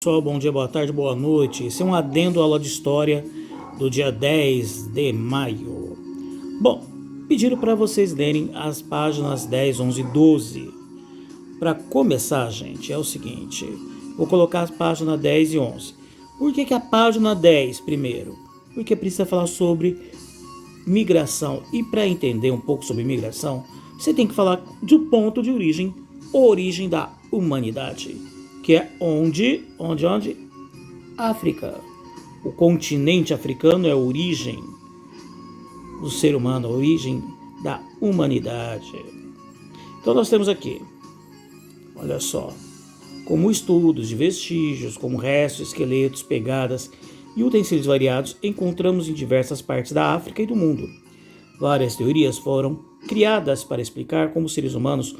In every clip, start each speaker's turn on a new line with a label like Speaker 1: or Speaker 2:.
Speaker 1: Pessoal, bom dia, boa tarde, boa noite. Esse é um adendo à aula de história do dia 10 de maio. Bom, pediram para vocês lerem as páginas 10, 11 e 12. Para começar, gente, é o seguinte. Vou colocar as páginas 10 e 11. Por que a página 10 primeiro? Porque precisa falar sobre migração. E para entender um pouco sobre migração, você tem que falar do ponto de origem da humanidade. Que é onde? África. O continente africano é a origem do ser humano, a origem da humanidade. Então nós temos aqui, olha só, como estudos de vestígios, como restos, esqueletos, pegadas e utensílios variados, encontramos em diversas partes da África e do mundo. Várias teorias foram criadas para explicar como os seres humanos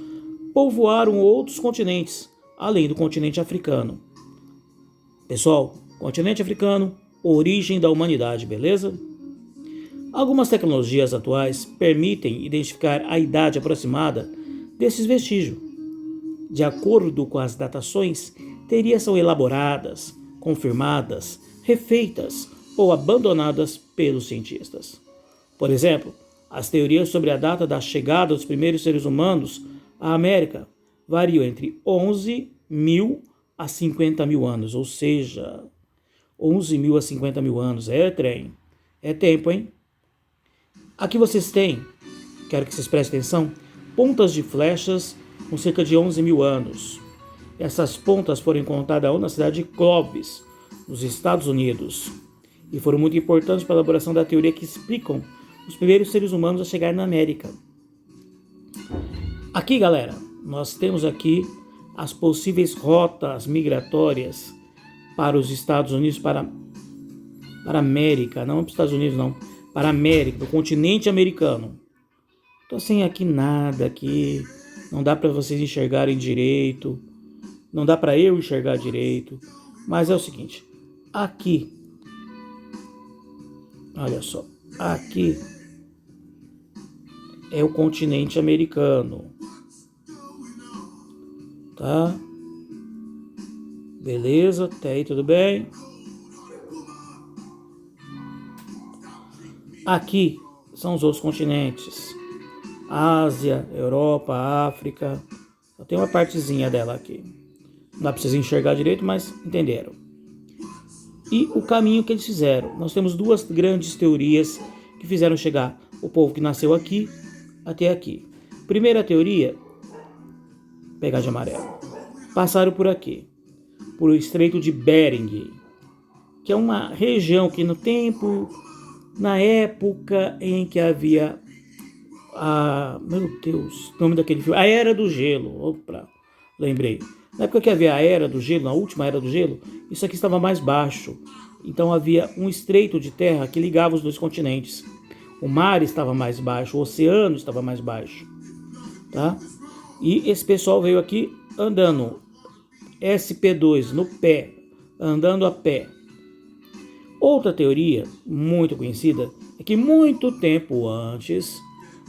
Speaker 1: povoaram outros continentes, além do continente africano. Pessoal, continente africano, origem da humanidade, beleza? Algumas tecnologias atuais permitem identificar a idade aproximada desses vestígios. De acordo com as datações, teorias são elaboradas, confirmadas, refeitas ou abandonadas pelos cientistas. Por exemplo, as teorias sobre a data da chegada dos primeiros seres humanos à América variam entre 11 mil a 50 mil anos, ou seja, 11 mil a 50 mil anos. É trem, é tempo, hein? Aqui vocês têm, quero que vocês prestem atenção, pontas de flechas com cerca de 11 mil anos. Essas pontas foram encontradas na cidade de Clovis, nos Estados Unidos, e foram muito importantes para a elaboração da teoria que explicam os primeiros seres humanos a chegar na América. Aqui, galera, nós temos aqui as possíveis rotas migratórias para os Estados Unidos, para a América, não para os Estados Unidos, não, para a América, do continente americano. Estou sem aqui nada, aqui não dá para vocês enxergarem direito, não dá para eu enxergar direito, mas é o seguinte, aqui, olha só, aqui é o continente americano. Tá? Beleza, até aí tudo bem? Aqui são os outros continentes. Ásia, Europa, África. Só tem uma partezinha dela aqui. Não dá para vocês enxergar direito, mas entenderam. E o caminho que eles fizeram. Nós temos duas grandes teorias que fizeram chegar o povo que nasceu aqui até aqui. Primeira teoria, pegar de amarelo. Passaram por aqui, por o Estreito de Bering, que é uma região que na época em que havia meu Deus, o nome daquele filme, a Era do Gelo, opa, lembrei. Na época que havia a Era do Gelo, na última Era do Gelo, isso aqui estava mais baixo. Então havia um estreito de terra que ligava os dois continentes. O mar estava mais baixo, o oceano estava mais baixo, tá? E esse pessoal veio aqui andando, SP2 no pé, andando a pé. Outra teoria muito conhecida é que muito tempo antes,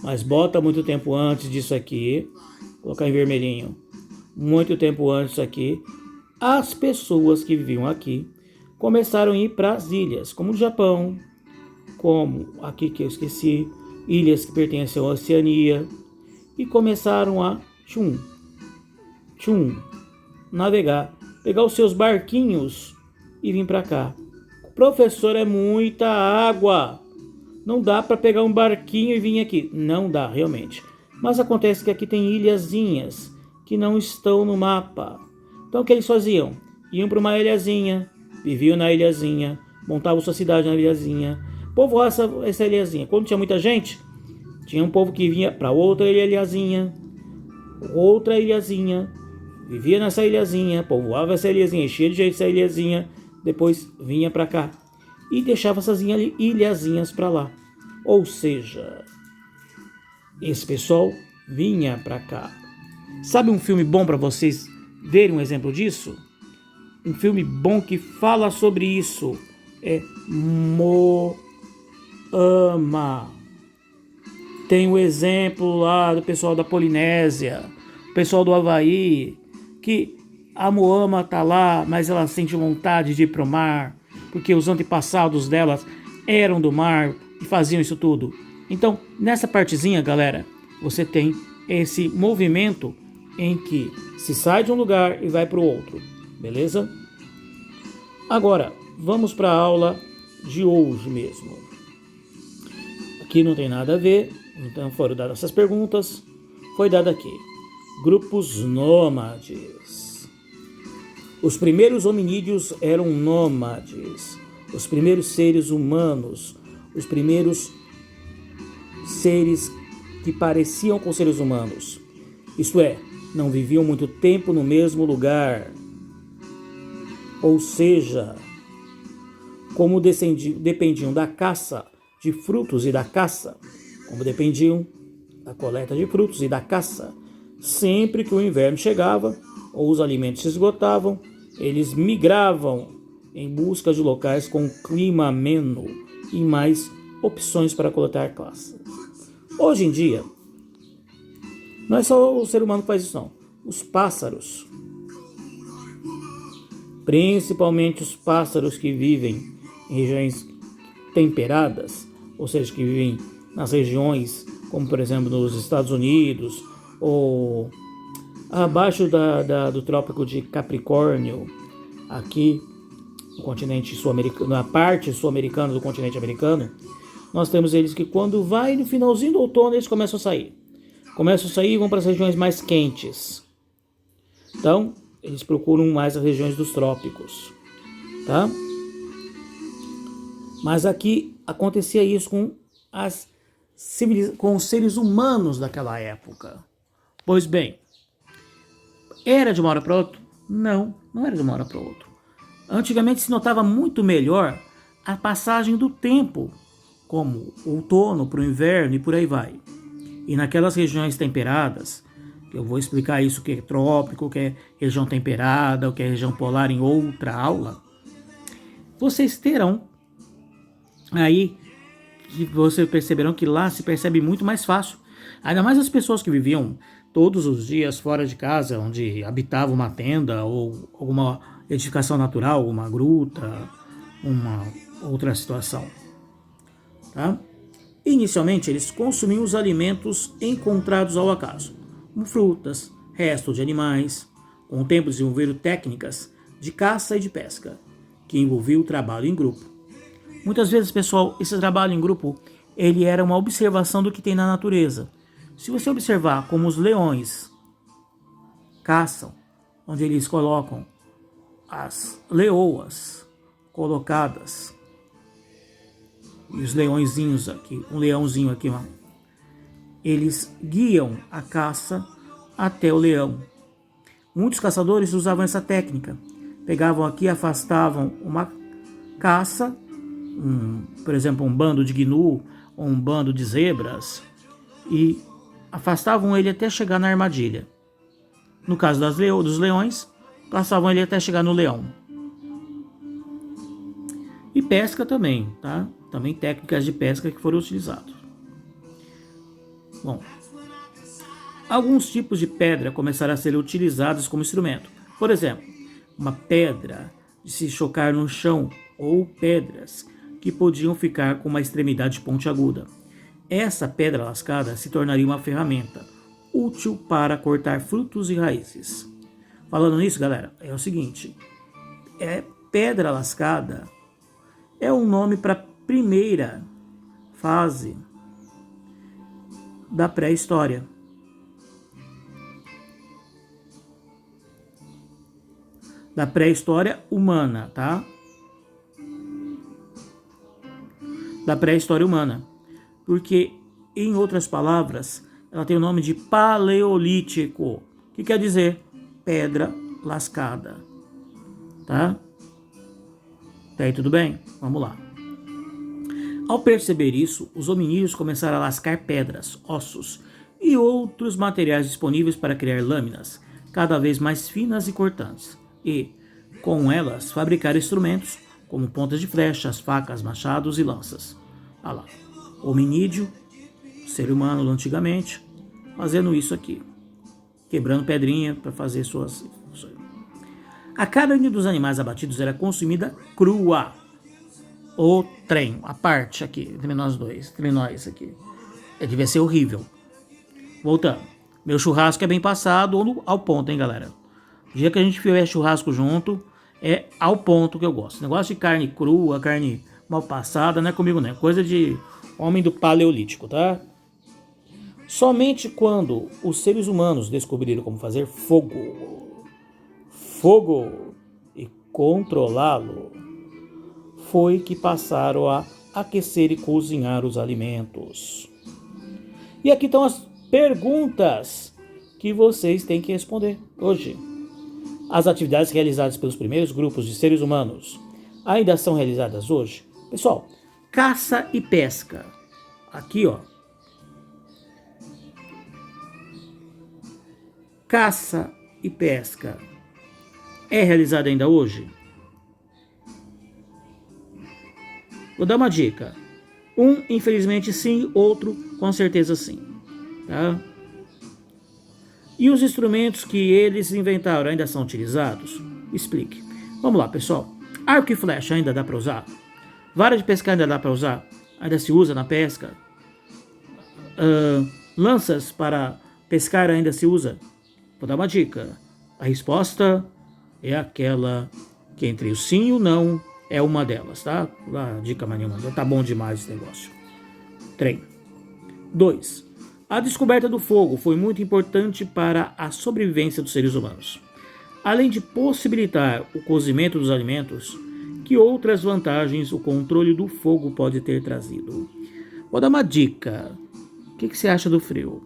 Speaker 1: mas bota muito tempo antes disso aqui, vou colocar em vermelhinho, muito tempo antes disso aqui, as pessoas que viviam aqui começaram a ir para as ilhas, como o Japão, como aqui que eu esqueci, ilhas que pertencem à Oceania, e começaram a navegar, pegar os seus barquinhos e vir para cá. Professor, é muita água, não dá para pegar um barquinho e vir aqui. Não dá, realmente. Mas acontece que aqui tem ilhazinhas que não estão no mapa. Então o que eles faziam? Iam para uma ilhazinha, viviam na ilhazinha, montavam sua cidade na ilhazinha, povoavam essa ilhazinha. Quando tinha muita gente, tinha um povo que vinha para outra ilhazinha, vivia nessa ilhazinha, povoava essa ilhazinha, enchia de gente essa ilhazinha, depois vinha para cá e deixava essas ilhazinhas para lá. Ou seja, esse pessoal vinha para cá. Sabe um filme bom para vocês verem um exemplo disso? Um filme bom que fala sobre isso é Moama. Tem o exemplo lá do pessoal da Polinésia, o pessoal do Havaí, que a Moama está lá, mas ela sente vontade de ir para o mar, porque os antepassados delas eram do mar e faziam isso tudo. Então, nessa partezinha, galera, você tem esse movimento em que se sai de um lugar e vai para o outro, beleza? Agora, vamos para a aula de hoje mesmo. Aqui não tem nada a ver, então foram dadas essas perguntas, foi dado aqui. Grupos nômades. Os primeiros hominídeos eram nômades. Os primeiros seres humanos, os primeiros seres que pareciam com seres humanos. Isto é, não viviam muito tempo no mesmo lugar. Ou seja, como dependiam da caça de frutos e da caça, como dependiam da coleta de frutos e da caça, sempre que o inverno chegava ou os alimentos se esgotavam, eles migravam em busca de locais com clima ameno e mais opções para coletar caça. Hoje em dia, não é só o ser humano que faz isso não. Os pássaros, principalmente os pássaros que vivem em regiões temperadas, ou seja, que vivem nas regiões como por exemplo nos Estados Unidos ou abaixo do trópico de Capricórnio, aqui no continente sul-americano, na parte sul-americana do continente americano, nós temos eles que quando vai no finalzinho do outono eles começam a sair. Começam a sair e vão para as regiões mais quentes. Então, eles procuram mais as regiões dos trópicos, tá? Mas aqui acontecia isso com os seres humanos daquela época. Pois bem, era de uma hora para outra? Não, não era de uma hora para outra. Antigamente se notava muito melhor a passagem do tempo, como o outono para o inverno e por aí vai. E naquelas regiões temperadas, que eu vou explicar isso, o que é trópico, o que é região temperada, o que é região polar em outra aula, vocês terão aí, que vocês perceberão que lá se percebe muito mais fácil. Ainda mais as pessoas que viviam todos os dias fora de casa, onde habitava uma tenda ou alguma edificação natural, uma gruta, uma outra situação. Tá? Inicialmente, eles consumiam os alimentos encontrados ao acaso, como frutas, restos de animais. Com o tempo, desenvolveram técnicas de caça e de pesca, que envolviam o trabalho em grupo. Muitas vezes, pessoal, esse trabalho em grupo, ele era uma observação do que tem na natureza. Se você observar como os leões caçam, onde eles colocam as leoas colocadas, e os leõezinhos aqui, um leãozinho aqui, ó, eles guiam a caça até o leão. Muitos caçadores usavam essa técnica. Pegavam aqui, afastavam uma caça, por exemplo, um bando de gnu ou um bando de zebras, e afastavam ele até chegar na armadilha. No caso dos leões, caçavam ele até chegar no leão. E pesca também, tá? Também técnicas de pesca que foram utilizadas. Bom, alguns tipos de pedra começaram a ser utilizados como instrumento. Por exemplo, uma pedra de se chocar no chão ou pedras que podiam ficar com uma extremidade pontiaguda. Essa pedra lascada se tornaria uma ferramenta útil para cortar frutos e raízes. Falando nisso, galera, é o seguinte, pedra lascada é um nome para a primeira fase da pré-história. Da pré-história humana, tá? Da pré-história humana. Porque, em outras palavras, ela tem o nome de paleolítico, que quer dizer pedra lascada. Tá? Tá aí tudo bem? Vamos lá. Ao perceber isso, os hominídeos começaram a lascar pedras, ossos e outros materiais disponíveis para criar lâminas cada vez mais finas e cortantes e, com elas, fabricar instrumentos como pontas de flechas, facas, machados e lanças. Olha lá, hominídeo, ser humano antigamente, fazendo isso aqui, quebrando pedrinha para fazer suas... A carne dos animais abatidos era consumida crua. O trem, a parte aqui, entre nós dois, entre nós aqui. Devia ser horrível. Voltando. Meu churrasco é bem passado ou ao ponto, hein, galera? O dia que a gente fizer churrasco junto, é ao ponto que eu gosto. Negócio de carne crua, carne mal passada, não é comigo, não. É coisa de homem do paleolítico, tá? Somente quando os seres humanos descobriram como fazer fogo e controlá-lo, foi que passaram a aquecer e cozinhar os alimentos. E aqui estão as perguntas que vocês têm que responder hoje. As atividades realizadas pelos primeiros grupos de seres humanos ainda são realizadas hoje? Pessoal, caça e pesca. Aqui, ó. Caça e pesca é realizada ainda hoje? Vou dar uma dica. Um, infelizmente, sim. Outro, com certeza, sim. Tá? E os instrumentos que eles inventaram ainda são utilizados? Explique. Vamos lá, pessoal. Arco e flecha ainda dá para usar? Vara de pescar ainda dá para usar? Ainda se usa na pesca? Lanças para pescar ainda se usa? Vou dar uma dica. A resposta é aquela que entre o sim e o não é uma delas, tá? Dica mais nenhuma. Já tá bom demais esse negócio. 3. 2. A descoberta do fogo foi muito importante para a sobrevivência dos seres humanos. Além de possibilitar o cozimento dos alimentos, que outras vantagens o controle do fogo pode ter trazido? Vou dar uma dica. O que você acha do frio?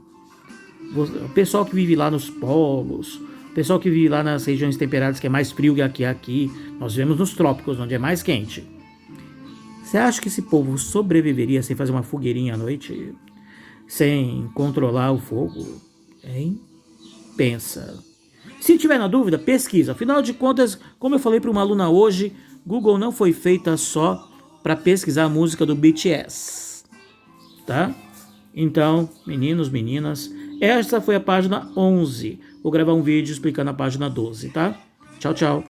Speaker 1: O pessoal que vive lá nos polos, o pessoal que vive lá nas regiões temperadas, que é mais frio que aqui, nós vivemos nos trópicos, onde é mais quente. Você acha que esse povo sobreviveria sem fazer uma fogueirinha à noite? Sem controlar o fogo? Hein? Pensa. Se tiver na dúvida, pesquisa. Afinal de contas, como eu falei para uma aluna hoje, Google não foi feita só para pesquisar a música do BTS. Tá? Então, meninos, meninas, essa foi a página 11. Vou gravar um vídeo explicando a página 12, tá? Tchau, tchau.